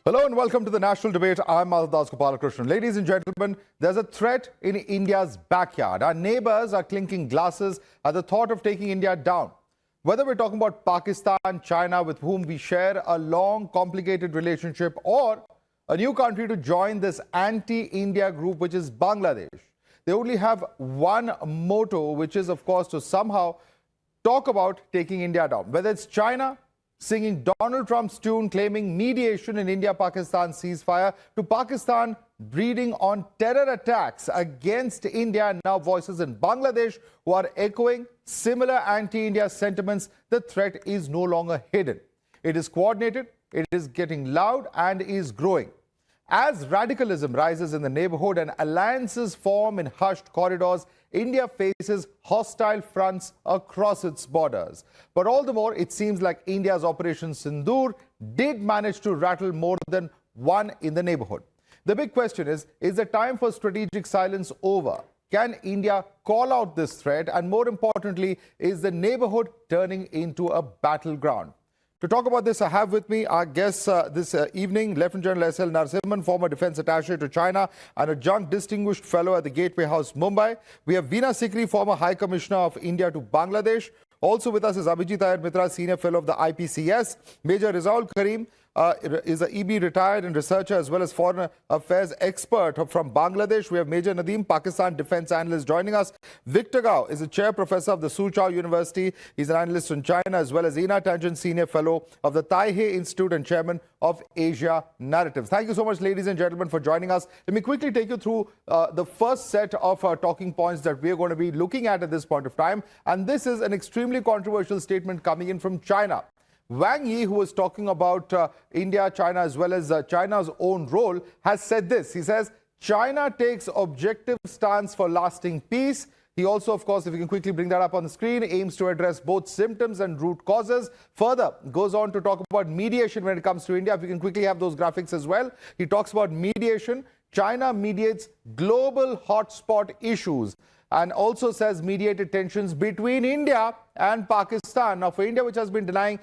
Hello and welcome to the National Debate. I'm Madhavdas Gopalakrishnan. Ladies and gentlemen, there's a threat in India's backyard. Our neighbors are clinking glasses at the thought of taking India down. Whether we're talking about Pakistan, China, with whom we share a long, complicated relationship, or a new country to join this anti-India group, which is Bangladesh. They only have one motto, which is, of course, to somehow talk about taking India down. Whether it's China singing Donald Trump's tune, claiming mediation in India-Pakistan ceasefire, to Pakistan breeding on terror attacks against India, and now voices in Bangladesh who are echoing similar anti-India sentiments. The threat is no longer hidden. It is coordinated, it is getting loud, and is growing. As radicalism rises in the neighborhood and alliances form in hushed corridors, India faces hostile fronts across its borders. But all the more, it seems like India's Operation Sindoor did manage to rattle more than one in the neighborhood. The big question is the time for strategic silence over? Can India call out this threat? And more importantly, is the neighborhood turning into a battleground? To talk about this, I have with me our guests this evening, Lieutenant General S.L. Narasimhan, former defense attaché to China and adjunct distinguished fellow at the Gateway House, Mumbai. We have Veena Sikri, former High Commissioner of India to Bangladesh. Also with us is Abhijit Iyer Mitra, Senior Fellow of the IPCS. Major Rizaul Karim is an EB retired and researcher as well as foreign affairs expert from Bangladesh. We have Major Nadeem, Pakistan defense analyst, joining us. Victor Gao is a chair professor of the Soochow University. He's an analyst on China, as well as Ina Tangent, Senior Fellow of the Taipei Institute and chairman of Asia Narratives. Thank you so much, ladies and gentlemen, for joining us. Let me quickly take you through the first set of talking points that we are going to be looking at this point of time. And this is an extremely controversial statement coming in from China. Wang Yi, who was talking about India, China, as well as China's own role, has said this. He says, China takes objective stance for lasting peace. He also, of course, if you can quickly bring that up on the screen, aims to address both symptoms and root causes. Further, goes on to talk about mediation when it comes to India. If you can quickly have those graphics as well. He talks about mediation. China mediates global hotspot issues, and also says mediated tensions between India and Pakistan. Now, for India, which has been denying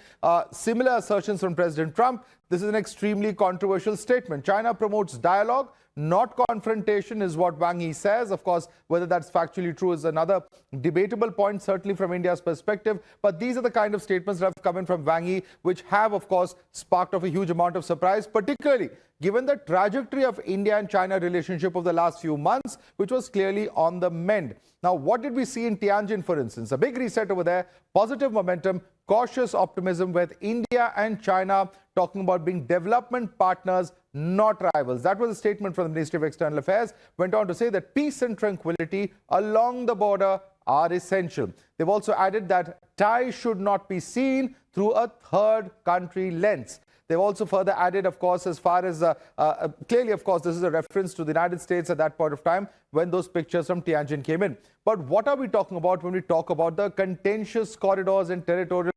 similar assertions from President Trump, this is an extremely controversial statement. China promotes dialogue, not confrontation, is what Wang Yi says. Of course, whether that's factually true is another debatable point, certainly from India's perspective. But these are the kind of statements that have come in from Wang Yi, which have, of course, sparked off a huge amount of surprise, particularly given the trajectory of India and China relationship over the last few months, which was clearly on the mend. Now, what did we see in Tianjin, for instance? A big reset over there, positive momentum, cautious optimism, with India and China talking about being development partners, not rivals. That was a statement from the Ministry of External Affairs. Went on to say that peace and tranquility along the border are essential. They've also added that ties should not be seen through a third country lens. They've also further added, of course, as far as clearly, of course, this is a reference to the United States at that point of time when those pictures from Tianjin came in. But what are we talking about when we talk about the contentious corridors and territorial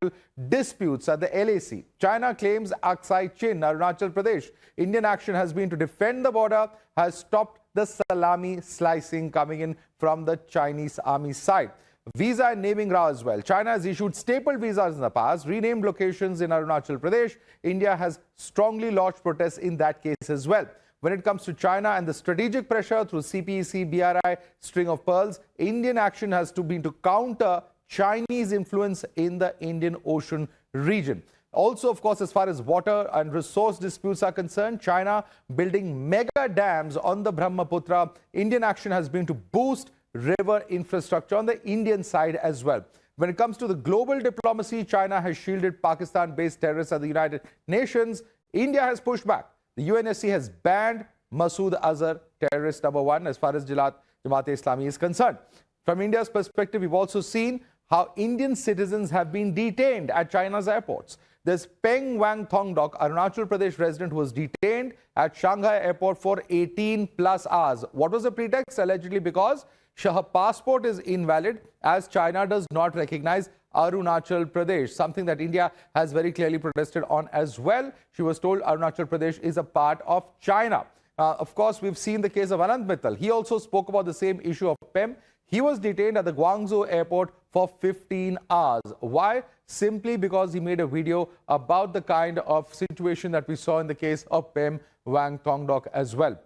disputes at the LAC? China claims Aksai Chin, Arunachal Pradesh. Indian action has been to defend the border, has stopped the salami slicing coming in from the Chinese army side. Visa and naming row as well. China has issued stapled visas in the past, renamed locations in Arunachal Pradesh. India has strongly lodged protests in that case as well. When it comes to China and the strategic pressure through CPEC, BRI, string of pearls, Indian action has been to counter Chinese influence in the Indian Ocean region. Also, of course, as far as water and resource disputes are concerned, China building mega dams on the Brahmaputra. Indian action has been to boost river infrastructure on the Indian side as well. When it comes to the global diplomacy, China has shielded Pakistan-based terrorists at the United Nations. India has pushed back. The UNSC has banned Masood Azhar, terrorist number one, as far as Jamaat-e-Islami is concerned. From India's perspective, we've also seen how Indian citizens have been detained at China's airports. There's Peng Wang Thongdok, Arunachal Pradesh resident, who was detained at Shanghai airport for 18 plus hours. What was the pretext? Allegedly because her passport is invalid, as China does not recognize Arunachal Pradesh, something that India has very clearly protested on as well. She was told Arunachal Pradesh is a part of China. Of course, we've seen the case of Anand Mittal. He also spoke about the same issue of PEM. He was detained at the Guangzhou airport for 15 hours. Why? Simply because he made a video about the kind of situation that we saw in the case of Pem Wang Tongdok as well.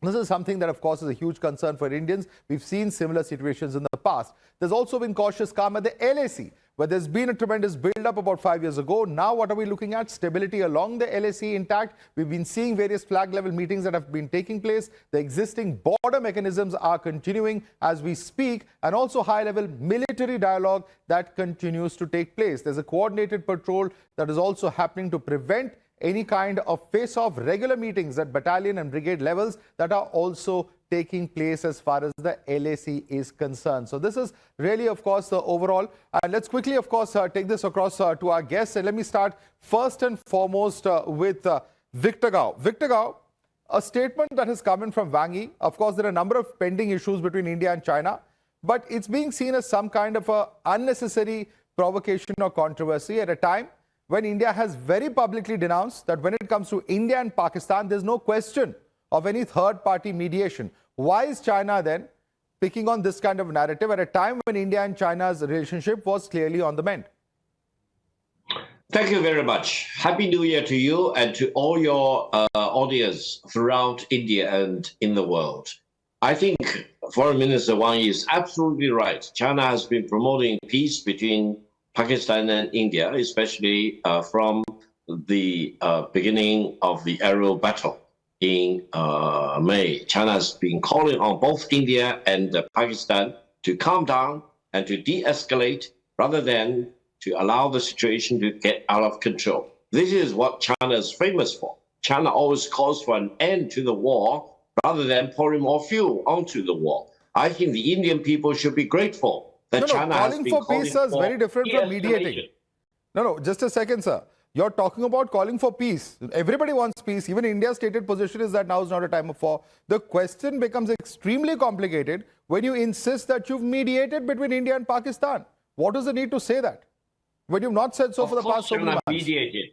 This is something that, of course, is a huge concern for Indians. We've seen similar situations in the past. There's also been cautious calm at the LAC, where there's been a tremendous build-up about 5 years ago. Now, what are we looking at? Stability along the LAC intact. We've been seeing various flag-level meetings that have been taking place. The existing border mechanisms are continuing as we speak, and also high-level military dialogue that continues to take place. There's a coordinated patrol that is also happening to prevent any kind of face-off regular meetings at battalion and brigade levels that are also taking place as far as the LAC is concerned. So this is really, of course, the overall. And let's quickly, of course, take this across to our guests. And let me start first and foremost with Victor Gao. Victor Gao, a statement that has come in from Wang Yi. Of course, there are a number of pending issues between India and China, but it's being seen as some kind of a unnecessary provocation or controversy at a time when India has very publicly denounced that when it comes to India and Pakistan, there's no question of any third-party mediation. Why is China then picking on this kind of narrative at a time when India and China's relationship was clearly on the mend? Thank you very much. Happy New Year to you and to all your audience throughout India and in the world. I think Foreign Minister Wang Yi is absolutely right. China has been promoting peace between Pakistan and India, especially from the beginning of the aerial battle in May. China has been calling on both India and Pakistan to calm down and to de-escalate rather than to allow the situation to get out of control. This is what China is famous for. China always calls for an end to the war rather than pouring more fuel onto the war. I think the Indian people should be grateful that China has been calling for peace is very different from mediating. No, just a second, sir. You're talking about calling for peace. Everybody wants peace. Even India's stated position is that now is not a time of war. The question becomes extremely complicated when you insist that you've mediated between India and Pakistan. What is the need to say that when you've not said so for the past so many months? Mediated.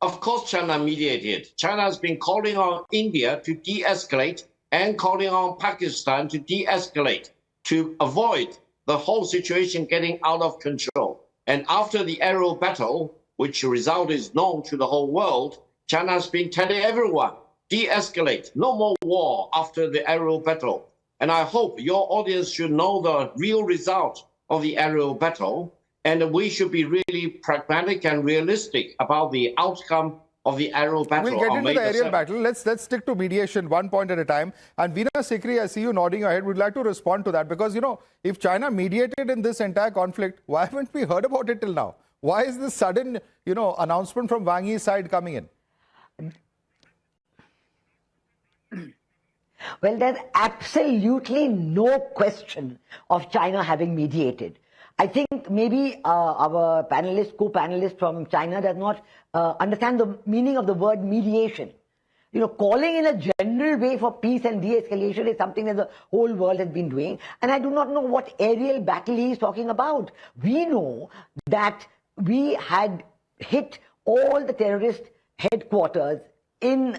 Of course, China mediated. China has been calling on India to de-escalate and calling on Pakistan to de-escalate to avoid the whole situation getting out of control. And after the aerial battle, which result is known to the whole world, China has been telling everyone, de-escalate, no more war after the aerial battle. And I hope your audience should know the real result of the aerial battle, and we should be really pragmatic and realistic about the outcome of the aerial battle. We'll get into the aerial battle. Let's stick to mediation one point at a time. And Veena Sikri, I see you nodding your head. We'd like to respond to that because, you know, if China mediated in this entire conflict, why haven't we heard about it till now? Why is this sudden, you know, announcement from Wang Yi's side coming in? Well, there's absolutely no question of China having mediated. I think maybe our co-panelist from China does not understand the meaning of the word mediation. You know, calling in a general way for peace and de-escalation is something that the whole world has been doing. And I do not know what aerial battle he is talking about. We know that we had hit all the terrorist headquarters in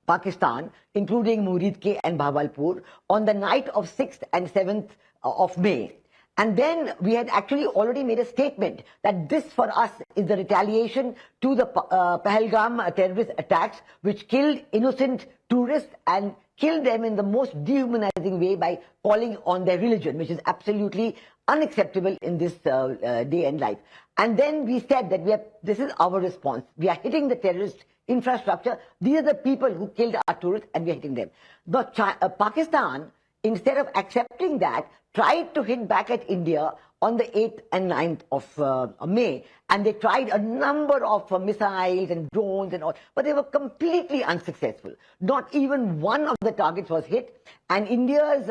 Pakistan, including Muridke and Bahawalpur, on the night of 6th and 7th of May. And then we had actually already made a statement that this for us is the retaliation to the Pahalgam terrorist attacks, which killed innocent tourists and killed them in the most dehumanizing way by calling on their religion, which is absolutely unacceptable in this day and life. And then we said that this is our response. We are hitting the terrorist infrastructure. These are the people who killed our tourists and we are hitting them. But Pakistan, instead of accepting that, tried to hit back at India on the 8th and 9th of May. And they tried a number of missiles and drones and all, but they were completely unsuccessful. Not even one of the targets was hit. And India's,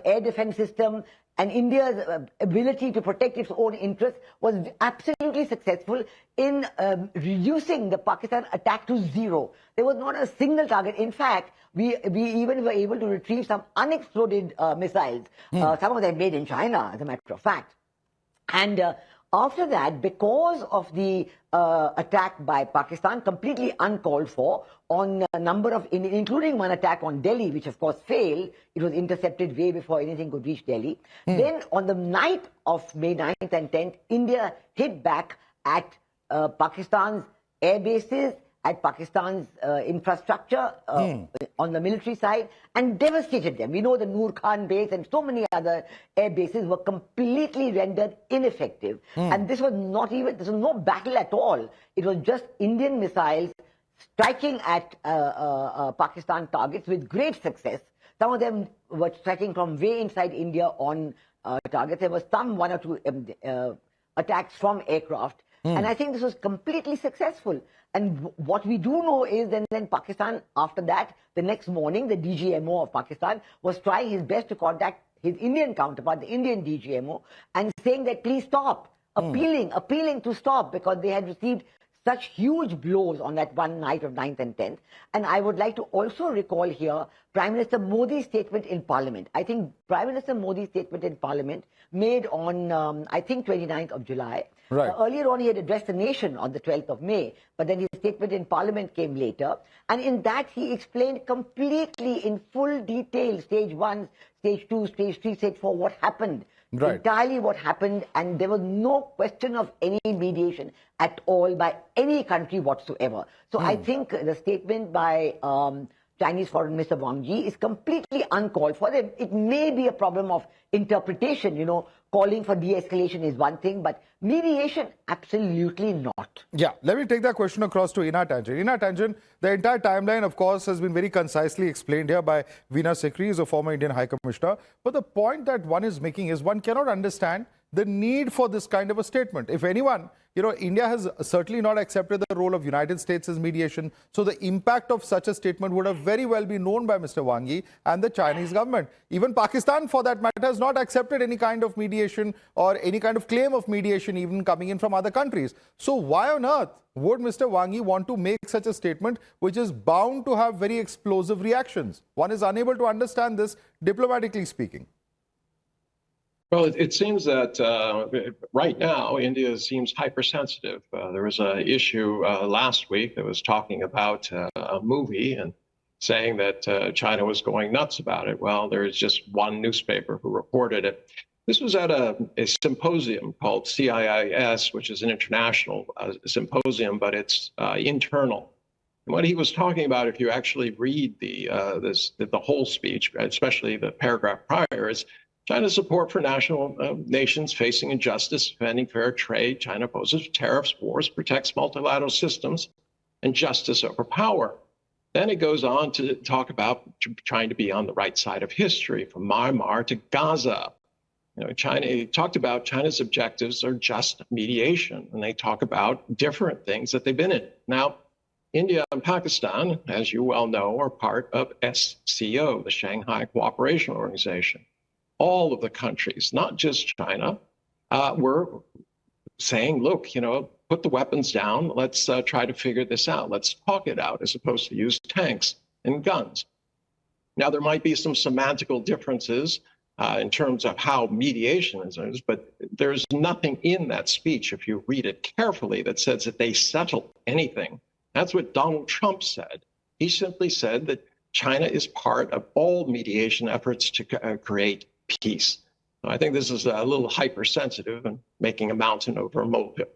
air defense system and India's ability to protect its own interests was absolutely successful in reducing the Pakistan attack to zero. There was not a single target. In fact, we even were able to retrieve some unexploded missiles, some of them made in China, as a matter of fact. And After that, because of the attack by Pakistan, completely uncalled for, on a number of, including one attack on Delhi, which of course failed, it was intercepted way before anything could reach Delhi. Then on the night of May 9th and 10th, India hit back at Pakistan's air bases, at Pakistan's infrastructure on the military side, and devastated them. We know the Noor Khan base and so many other air bases were completely rendered ineffective. And this was no battle at all. It was just Indian missiles striking at Pakistan targets with great success. Some of them were striking from way inside India on targets. There was one or two attacks from aircraft. And I think this was completely successful. And what we do know is then Pakistan, after that, the next morning, the DGMO of Pakistan was trying his best to contact his Indian counterpart, the Indian DGMO, and saying that please stop, appealing to stop, because they had received such huge blows on that one night of 9th and 10th. And I would like to also recall here Prime Minister Modi's statement in Parliament. I think Prime Minister Modi's statement in Parliament made on, I think, 29th of July. Right. Earlier on, he had addressed the nation on the 12th of May, but then his statement in Parliament came later. And in that, he explained completely in full detail, stage 1, stage 2, stage 3, stage 4, what happened. Right. Entirely what happened, and there was no question of any mediation at all by any country whatsoever. So I think the statement by Chinese Foreign Minister Wang Yi is completely uncalled for. It may be a problem of interpretation, you know, calling for de-escalation is one thing, but mediation, absolutely not. Yeah, let me take that question across to Ina Tangent. Ina Tangent, the entire timeline, of course, has been very concisely explained here by Veena Sikri, who's a former Indian High Commissioner. But the point that one is making is one cannot understand the need for this kind of a statement. If anyone, you know, India has certainly not accepted the role of United States as mediation. So the impact of such a statement would have very well been known by Mr. Wang Yi and the Chinese government. Even Pakistan, for that matter, has not accepted any kind of mediation or any kind of claim of mediation even coming in from other countries. So why on earth would Mr. Wang Yi want to make such a statement which is bound to have very explosive reactions? One is unable to understand this, diplomatically speaking. Well, it seems that right now, India seems hypersensitive. There was an issue last week that was talking about a movie and saying that China was going nuts about it. Well, there's just one newspaper who reported it. This was at a symposium called CIIS, which is an international symposium, but it's internal. And what he was talking about, if you actually read the whole speech, especially the paragraph prior, is China's support for nations facing injustice, defending fair trade. China opposes tariffs, wars, protects multilateral systems, and justice over power. Then it goes on to talk about trying to be on the right side of history, from Myanmar to Gaza. You know, China talked about China's objectives are just mediation, and they talk about different things that they've been in. Now, India and Pakistan, as you well know, are part of SCO, the Shanghai Cooperation Organization. All of the countries, not just China, were saying, look, you know, put the weapons down. Let's try to figure this out. Let's talk it out as opposed to use tanks and guns. Now, there might be some semantical differences in terms of how mediation is, but there's nothing in that speech, if you read it carefully, that says that they settled anything. That's what Donald Trump said. He simply said that China is part of all mediation efforts to create peace. I think this is a little hypersensitive and making a mountain over a molehill.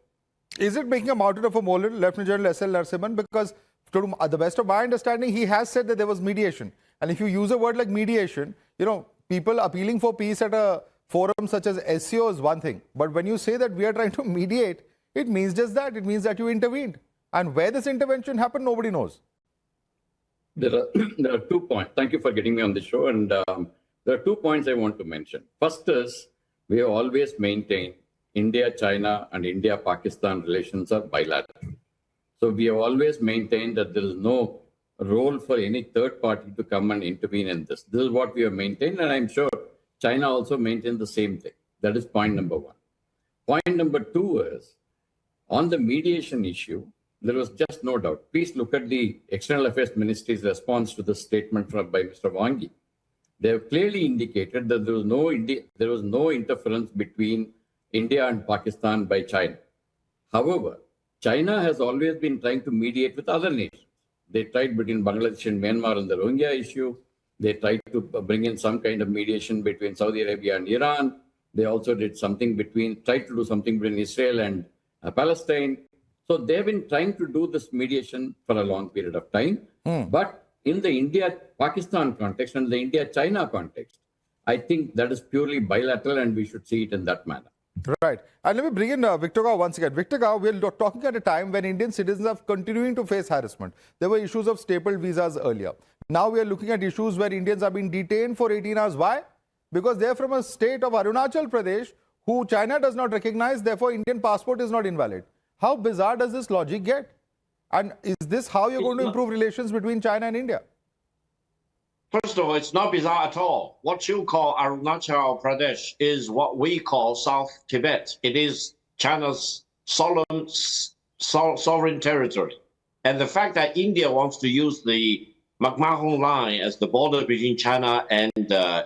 Is it making a mountain of a molehill, Lieutenant General S.L. Narasimhan? Because to the best of my understanding, he has said that there was mediation. And if you use a word like mediation, you know, people appealing for peace at a forum such as SCO is one thing. But when you say that we are trying to mediate, it means just that. It means that you intervened. And where this intervention happened, nobody knows. There are 2 points. Thank you for getting me on the show. And there are 2 points I want to mention. First is, we have always maintained India-China and India-Pakistan relations are bilateral. So we have always maintained that there is no role for any third party to come and intervene in this. This is what we have maintained, and I'm sure China also maintained the same thing. That is point number one. Point number two is, on the mediation issue, there was just no doubt. Please look at the External Affairs Ministry's response to the statement by Mr. Wang Yi. They have clearly indicated that there was no interference between India and Pakistan by China. However, China has always been trying to mediate with other nations. They tried between Bangladesh and Myanmar on the Rohingya issue. They tried to bring in some kind of mediation between Saudi Arabia and Iran. They also tried to do something between Israel and Palestine. So they've been trying to do this mediation for a long period of time. But in the India-Pakistan context and the India-China context, I think that is purely bilateral and we should see it in that manner. Right. And let me bring in Victor Gao once again. Victor Gao, we're talking at a time when Indian citizens are continuing to face harassment. There were issues of stapled visas earlier. Now we are looking at issues where Indians are being detained for 18 hours. Why? Because they're from a state of Arunachal Pradesh who China does not recognize, therefore Indian passport is not invalid. How bizarre does this logic get? And is this how you're going to improve relations between China and India? First of all, it's not bizarre at all. What you call Arunachal Pradesh is what we call South Tibet. It is China's sovereign territory. And the fact that India wants to use the McMahon line as the border between China and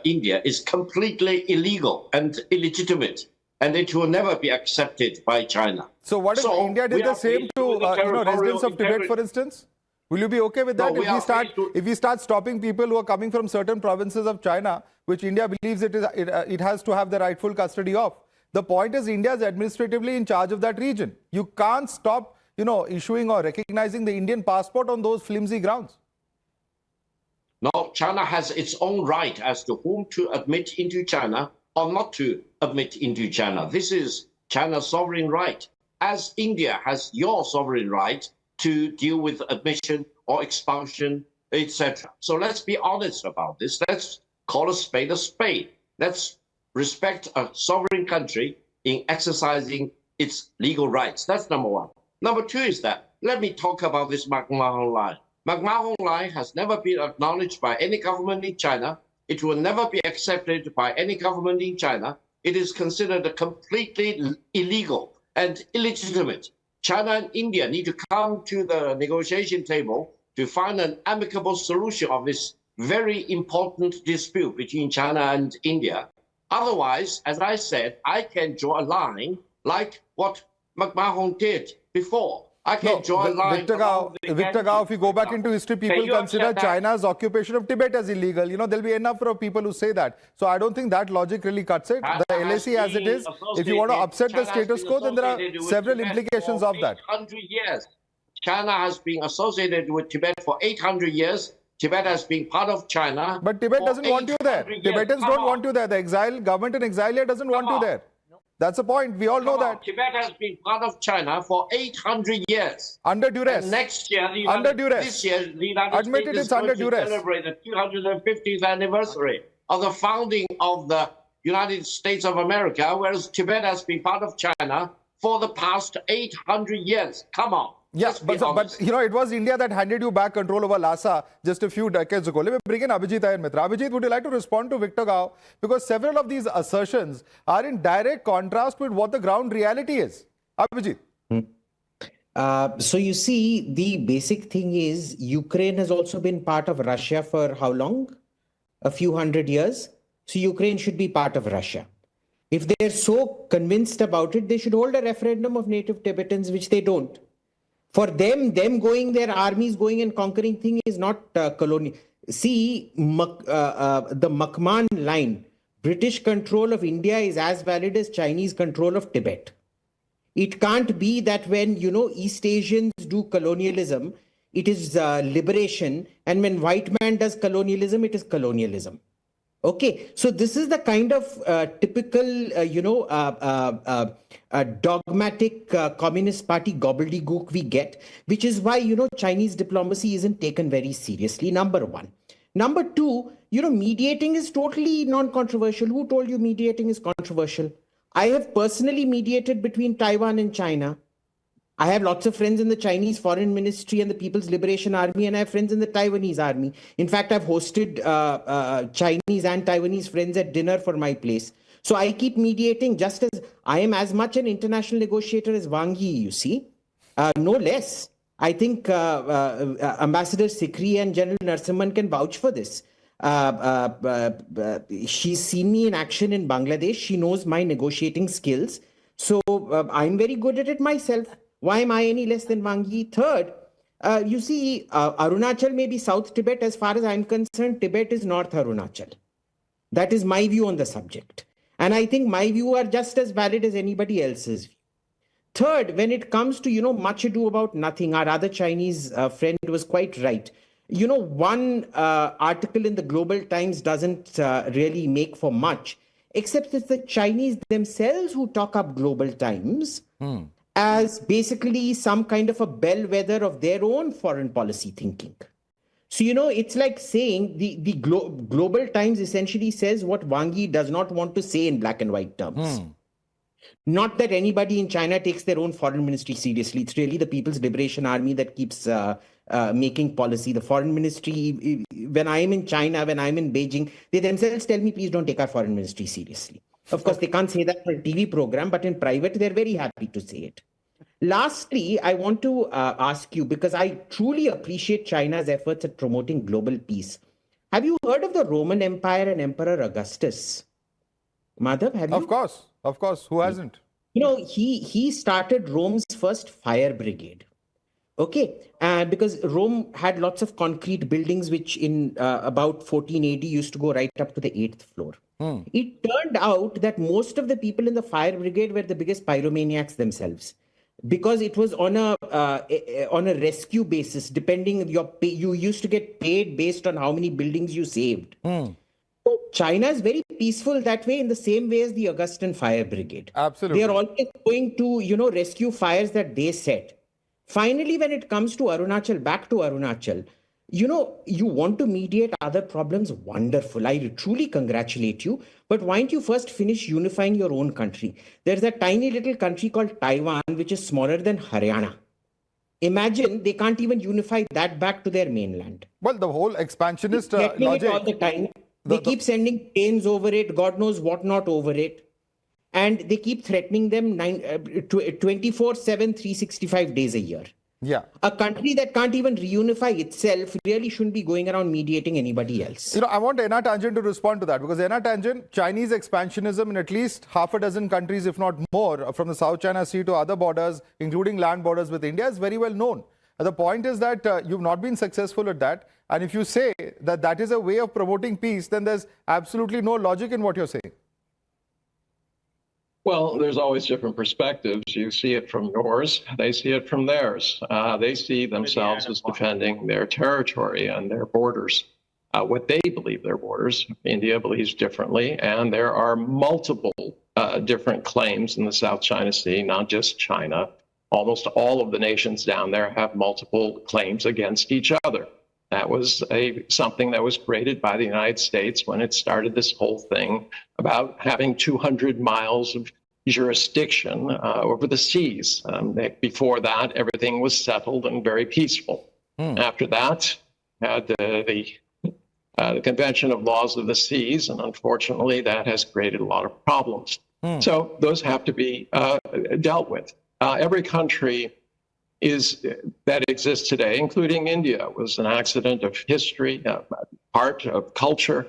India is completely illegal and illegitimate. And it will never be accepted by China. So what if India did the same to residents of Tibet, for instance? Will you be okay with that? No, if we start stopping people who are coming from certain provinces of China, which India believes it has to have the rightful custody of? The point is India is administratively in charge of that region. You can't stop, issuing or recognizing the Indian passport on those flimsy grounds. No, China has its own right as to whom to admit into China or not to admit into China. This is China's sovereign right, as India has your sovereign right to deal with admission or expansion, etc. So let's be honest about this. Let's call a spade a spade. Let's respect a sovereign country in exercising its legal rights. That's number one. Number two is that, let me talk about this McMahon line. McMahon line has never been acknowledged by any government in China. It will never be accepted by any government in China. It is considered completely illegal and illegitimate. China and India need to come to the negotiation table to find an amicable solution of this very important dispute between China and India. Otherwise, as I said, I can draw a line like what McMahon did before. I can draw a line. Victor Gao, if you go back into history, people consider China's occupation of Tibet as illegal. There'll be enough of people who say that. So I don't think that logic really cuts it. The LAC as it is, if you want to upset the status quo, then there are several implications of that. 800 years. China has been associated with Tibet for 800 years. Tibet has been part of China. But Tibet doesn't want you there. Tibetans don't want you there. The government in exile here doesn't want you there. That's the point. We all know that. Tibet has been part of China for 800 years. Under duress. And next year, this year, the United States is going to celebrate the 250th anniversary of the founding of the United States of America, whereas Tibet has been part of China for the past 800 years. Come on. Yes, but it was India that handed you back control over Lhasa just a few decades ago. Let me bring in Abhijit Iyer Mitra. Abhijit, would you like to respond to Victor Gao? Because several of these assertions are in direct contrast with what the ground reality is. Abhijit. So you see, the basic thing is Ukraine has also been part of Russia for how long? A few hundred years. So Ukraine should be part of Russia. If they're so convinced about it, they should hold a referendum of native Tibetans, which they don't. For them going, their armies going and conquering thing is not colonial. See, the McMahon line, British control of India is as valid as Chinese control of Tibet. It can't be that when, East Asians do colonialism, it is liberation. And when white man does colonialism, it is colonialism. Okay, so this is the kind of typical, dogmatic Communist Party gobbledygook we get, which is why, Chinese diplomacy isn't taken very seriously, number one. Number two, mediating is totally non-controversial. Who told you mediating is controversial? I have personally mediated between Taiwan and China. I have lots of friends in the Chinese Foreign Ministry and the People's Liberation Army, and I have friends in the Taiwanese army. In fact, I've hosted Chinese and Taiwanese friends at dinner for my place. So I keep mediating just as I am as much an international negotiator as Wang Yi, you see, no less. I think Ambassador Sikri and General Narasimhan can vouch for this. She's seen me in action in Bangladesh. She knows my negotiating skills. So I'm very good at it myself. Why am I any less than Wang Yi? Third, you see, Arunachal may be South Tibet. As far as I'm concerned, Tibet is North Arunachal. That is my view on the subject. And I think my view are just as valid as anybody else's view. Third, when it comes to, much ado about nothing, our other Chinese friend was quite right. One article in the Global Times doesn't really make for much, except it's the Chinese themselves who talk up Global Times as basically some kind of a bellwether of their own foreign policy thinking. So, it's like saying the Global Times essentially says what Wang Yi does not want to say in black and white terms. Not that anybody in China takes their own foreign ministry seriously. It's really the People's Liberation Army that keeps making policy. The foreign ministry, when I'm in China, when I'm in Beijing, they themselves tell me, please don't take our foreign ministry seriously. Of course, they can't say that for a TV program, but in private, they're very happy to say it. Lastly, I want to ask you, because I truly appreciate China's efforts at promoting global peace. Have you heard of the Roman Empire and Emperor Augustus? Madhav, have you? Of course. Who hasn't? He started Rome's first fire brigade. Okay, because Rome had lots of concrete buildings, which in about 14 AD used to go right up to the 8th floor. It turned out that most of the people in the fire brigade were the biggest pyromaniacs themselves, because it was on a rescue basis. Depending you used to get paid based on how many buildings you saved. So China is very peaceful that way, in the same way as the Augustan Fire Brigade. Absolutely. They are always going to, rescue fires that they set. Finally, when it comes to Arunachal, back to Arunachal, you want to mediate other problems, wonderful. I truly congratulate you. But why don't you first finish unifying your own country? There's a tiny little country called Taiwan, which is smaller than Haryana. Imagine they can't even unify that back to their mainland. Well, the whole expansionist logic all the time. They keep sending planes over it, God knows what not over it. And they keep threatening them 24/7, 365 days a year. Yeah. A country that can't even reunify itself really shouldn't be going around mediating anybody else. I want Enna Tangent to respond to that, because Enna Tangent, Chinese expansionism in at least half a dozen countries, if not more, from the South China Sea to other borders, including land borders with India, is very well known. And the point is that you've not been successful at that. And if you say that that is a way of promoting peace, then there's absolutely no logic in what you're saying. Well, there's always different perspectives. You see it from yours, they see it from theirs. They see themselves as defending their territory and their borders, what they believe their borders. India believes differently, and there are multiple different claims in the South China Sea, not just China. Almost all of the nations down there have multiple claims against each other. That was something that was created by the United States when it started this whole thing about having 200 miles of jurisdiction over the seas. Before that, everything was settled and very peaceful. After that, had the Convention of Laws of the Seas, and unfortunately, that has created a lot of problems. So those have to be dealt with. Every country that exists today, including India, was an accident of history, part of culture,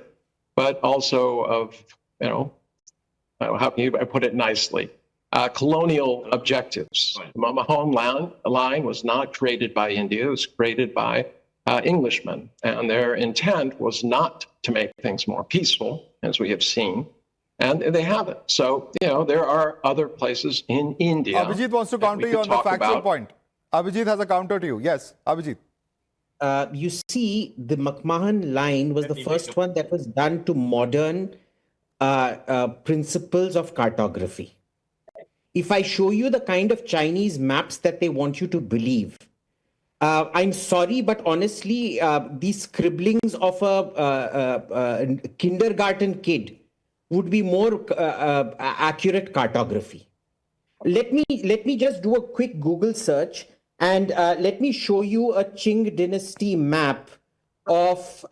but also of, how can you put it nicely, colonial objectives. The McMahon line was not created by India, it was created by Englishmen, and their intent was not to make things more peaceful, as we have seen. And they haven't. So, there are other places in India. Abhijit wants to counter you on the factual point. Abhijit has a counter to you. Yes, Abhijit. You see, the McMahon line was the first one that was done to modern principles of cartography. If I show you the kind of Chinese maps that they want you to believe, I'm sorry, but honestly, these scribblings of a kindergarten kid would be more accurate cartography. Let me just do a quick Google search, and let me show you a Qing dynasty map of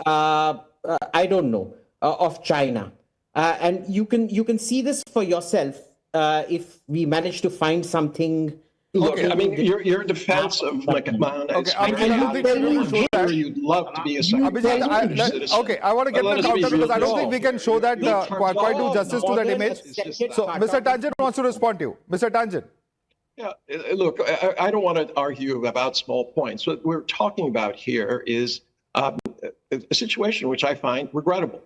of China, and you can see this for yourself if we manage to find something Look, Okay. I mean, your defense of McMahon is Okay, Abhijit, I don't think we will show that. you'd love to be a Abhijit, citizen. okay, I want to get But the let us be counter because I don't real. think we can show that quite do justice to that image. So, Mr. Tangent wants to respond to you. Mr. Tangent. Yeah, look, I don't want to argue about small points. What we're talking about here is a situation which I find regrettable.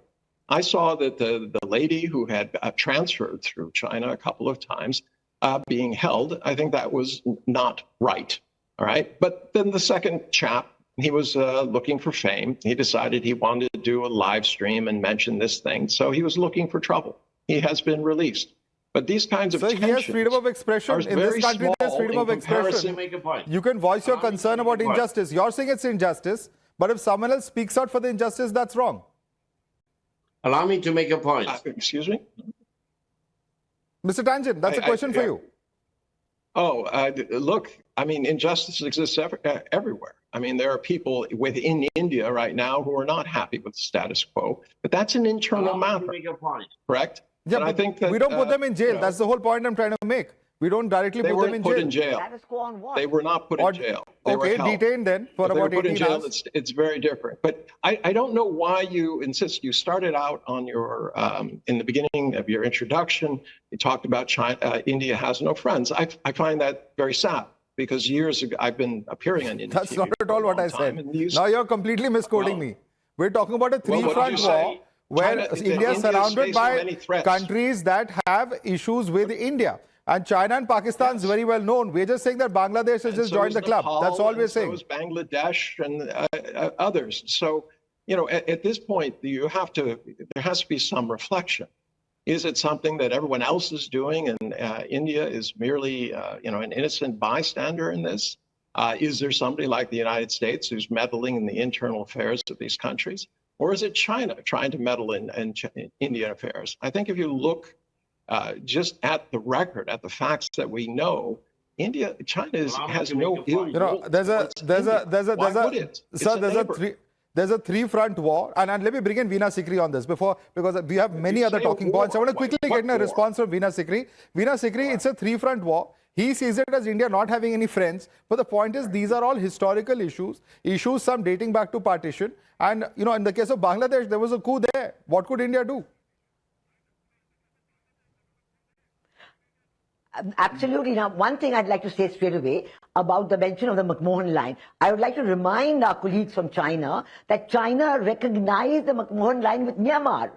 I saw that the lady who had transferred through China a couple of times being held. I think that was not right. All right. But then the second chap, he was looking for fame. He decided he wanted to do a live stream and mention this thing. So he was looking for trouble. He has been released. But these kinds of So he has freedom of expression. In this country, there's freedom of expression. Make a point. You can voice your concern about injustice. You're saying it's injustice, but if someone else speaks out for the injustice, that's wrong. Allow me to make a point. Excuse me? Mr. Tangent, that's a question for you. Look, I mean, injustice exists everywhere. I mean, there are people within India right now who are not happy with the status quo, but that's an internal matter. Make a point. Correct? Yeah, and I think that we don't put them in jail. That's the whole point I'm trying to make. We don't directly put them in jail. They weren't put in jail. Status quo on what? They were not put in jail. They were Okay, held. detained then for If they were about put in 18 jail, hours. it's very different. But I don't know why you insist. You started out on your in the beginning of your introduction. You talked about China. India has no friends. I find that very sad because years ago I've been appearing on India. That's TV not at for a all what long I time, said. and you- Now you're completely misquoting me. We're talking about a what did three-front you say? war where China- India is India is surrounded facing by many threats. countries that have issues with India. And China and Pakistan is very well known. We're just saying that Bangladesh has just so joined is the club. Nepal, That's all and we're saying. So is Bangladesh and others. So, you know, at this point, there has to be some reflection. Is it something that everyone else is doing and India is merely, an innocent bystander in this? Is there somebody like the United States who's meddling in the internal affairs of these countries? Or is it China trying to meddle in Indian affairs? I think if you look just at the record, at the facts that we know, China has no ill will. There's a three-front war, and let me bring in Veena Sikri on this because we have many other talking points. I want to quickly get a response from Veena Sikri. Veena Sikri, it's a three-front war. He sees it as India not having any friends, but the point is these are all historical issues, some dating back to partition. And in the case of Bangladesh, there was a coup there. What could India do? Absolutely. Now, one thing I'd like to say straight away about the mention of the McMahon line. I would like to remind our colleagues from China that China recognized the McMahon line with Myanmar.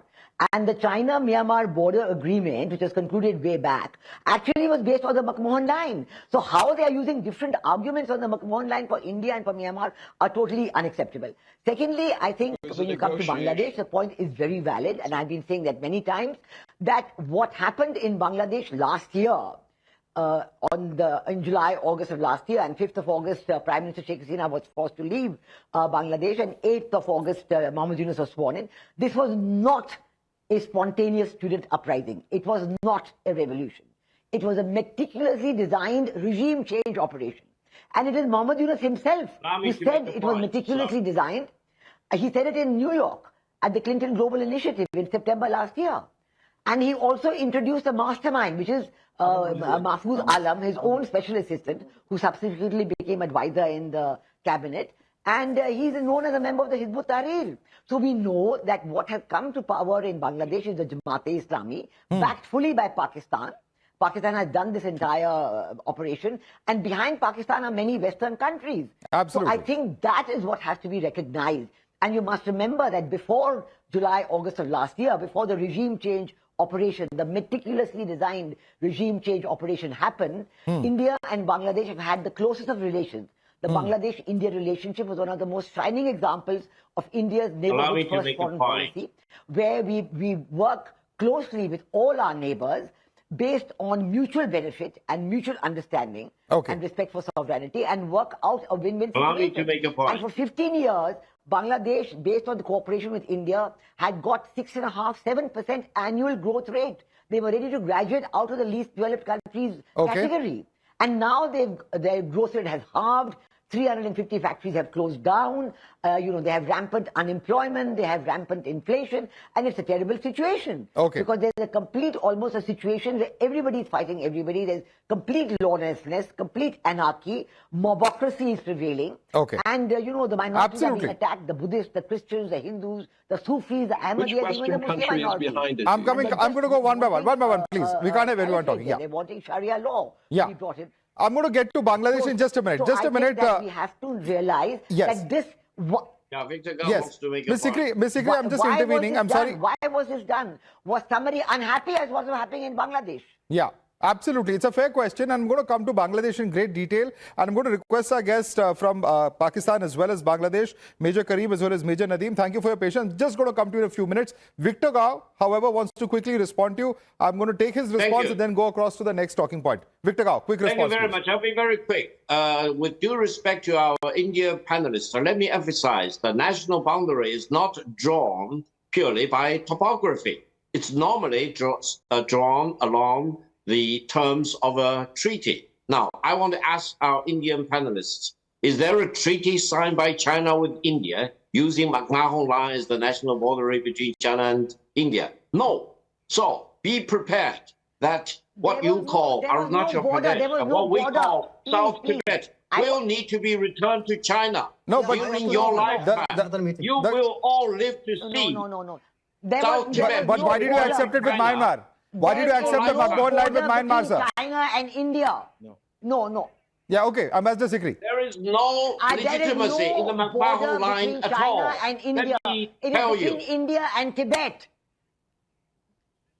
And the China-Myanmar border agreement, which was concluded way back, actually was based on the McMahon line. So how they are using different arguments on the McMahon line for India and for Myanmar are totally unacceptable. Secondly, I think when you come to Bangladesh, the point is very valid, and I've been saying that many times, that what happened in Bangladesh last year, in July, August of last year, and 5th of August, Prime Minister Sheikh Hasina was forced to leave Bangladesh, and 8th of August, Mohammed Yunus was sworn in. This was not a spontaneous student uprising. It was not a revolution. It was a meticulously designed regime change operation. And it is Mohammed Yunus himself who said it was meticulously designed. He said it in New York at the Clinton Global Initiative in September last year. And he also introduced a mastermind, which is Mahfouz Alam, his own special assistant, who subsequently became advisor in the cabinet. And he's known as a member of the Hizb ut-Tahrir. So we know that what has come to power in Bangladesh is the Jamaat-e-Islami, backed fully by Pakistan. Pakistan has done this entire operation. And behind Pakistan are many Western countries. Absolutely. So I think that is what has to be recognized. And you must remember that before July, August of last year, before the regime change operation, the meticulously designed regime change operation happened, India and Bangladesh have had the closest of relations. The Bangladesh-India relationship was one of the most shining examples of India's neighborhood first foreign policy, where we work closely with all our neighbors based on mutual benefit and mutual understanding and respect for sovereignty, and work out a win-win situation. Allow me to make a point. And for 15 years, Bangladesh, based on the cooperation with India, had got 6.5%, 7% annual growth rate. They were ready to graduate out of the least developed countries category. And now their growth rate has halved. 350 factories have closed down. They have rampant unemployment, they have rampant inflation, and it's a terrible situation. Okay. Because there's almost a situation where everybody is fighting everybody. There's complete lawlessness, complete anarchy, mobocracy is prevailing. Okay. And, the minorities are Absolutely. being attacked, the Buddhists, the Christians, the Hindus, the Sufis, the Which Ahmadiyas, even the Western Muslim country is minority. behind it? I'm going to go one by one, please. We can't have everyone talking. Yeah. They're wanting Sharia law Yeah. to be brought in. I'm going to get to Bangladesh in just a minute. So Just a I think minute. that we have to realize yes. that this... Yeah, Victor Gao Yes. wants to make a Ms. point. Sikri, I'm just why was intervening. this I'm sorry. done? Why was this done? Was somebody unhappy as what was happening in Bangladesh? Yeah, absolutely. It's a fair question. I'm going to come to Bangladesh in great detail. And I'm going to request our guest from Pakistan as well as Bangladesh, Major Kareem as well as Major Nadeem. Thank you for your patience. Just going to come to you in a few minutes. Victor Gao, however, wants to quickly respond to you. I'm going to take his response and then go across to the next talking point. Victor Gao, quick response. Thank you very please. much. I'll be very quick. With due respect to our India panelists, let me emphasize the national boundary is not drawn purely by topography. It's normally drawn along the terms of a treaty. Now, I want to ask our Indian panelists, is there a treaty signed by China with India using McMahon line as the national boundary between China and India? No. So be prepared that what you call Arunachal Pradesh and what we call South Tibet will need to be returned to China. No, but during your lifetime, you will all live to see. No. South Tibet. But why did you accept it with Myanmar? Why did you accept the McMahon line with Myanmar, sir? China and India. No. Yeah, okay. Ambassador Sikri. There is no legitimacy in the McMahon line at all. China and India. Let me It tell is between you. India and Tibet.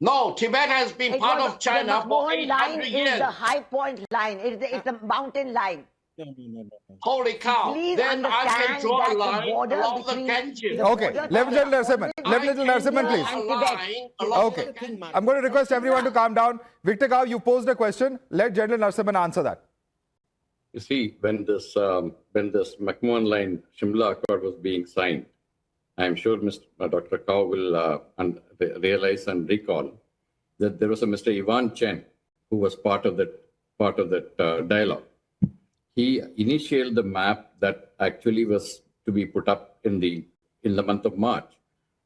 No, Tibet has been part of China for The McMahon line 800 is years. the high point line. It's the mountain line. Holy cow. Please Then I can understand draw a that the line border along the between Ganges. Okay, Lieutenant Narasimhan. Lieutenant Narasimhan, please. A line along Okay. the Ganges. I'm going to request everyone to calm down. Victor Gao, you posed a question. Let General Narasimhan answer that. You see, when this McMahon line Shimla Accord was being signed, I'm sure Dr. Kao will realize and recall that there was a Mr. Ivan Chen who was part of that dialogue. He initiated the map that actually was to be put up in the month of March.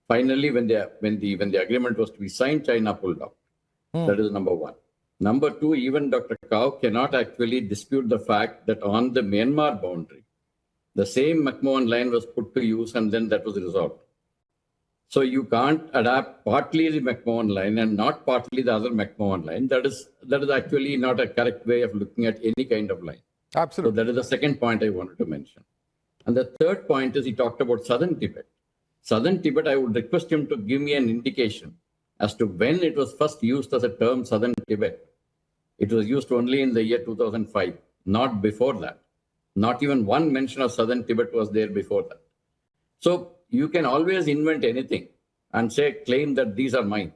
Finally, when the agreement was to be signed, China pulled out. That is number one. Number two, even Dr. Kao cannot actually dispute the fact that on the Myanmar boundary, the same McMahon line was put to use and then that was resolved. So you can't adapt partly the McMahon line and not partly the other McMahon line. That is actually not a correct way of looking at any kind of line. Absolutely. So that is the second point I wanted to mention. And the third point is he talked about Southern Tibet. Southern Tibet, I would request him to give me an indication as to when it was first used as a term Southern Tibet. It was used only in the year 2005, not before that. Not even one mention of Southern Tibet was there before that. So you can always invent anything and claim that these are mine.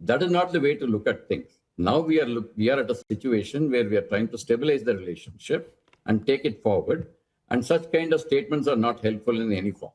That is not the way to look at things. Now we are at a situation where we are trying to stabilize the relationship and take it forward. And such kind of statements are not helpful in any form.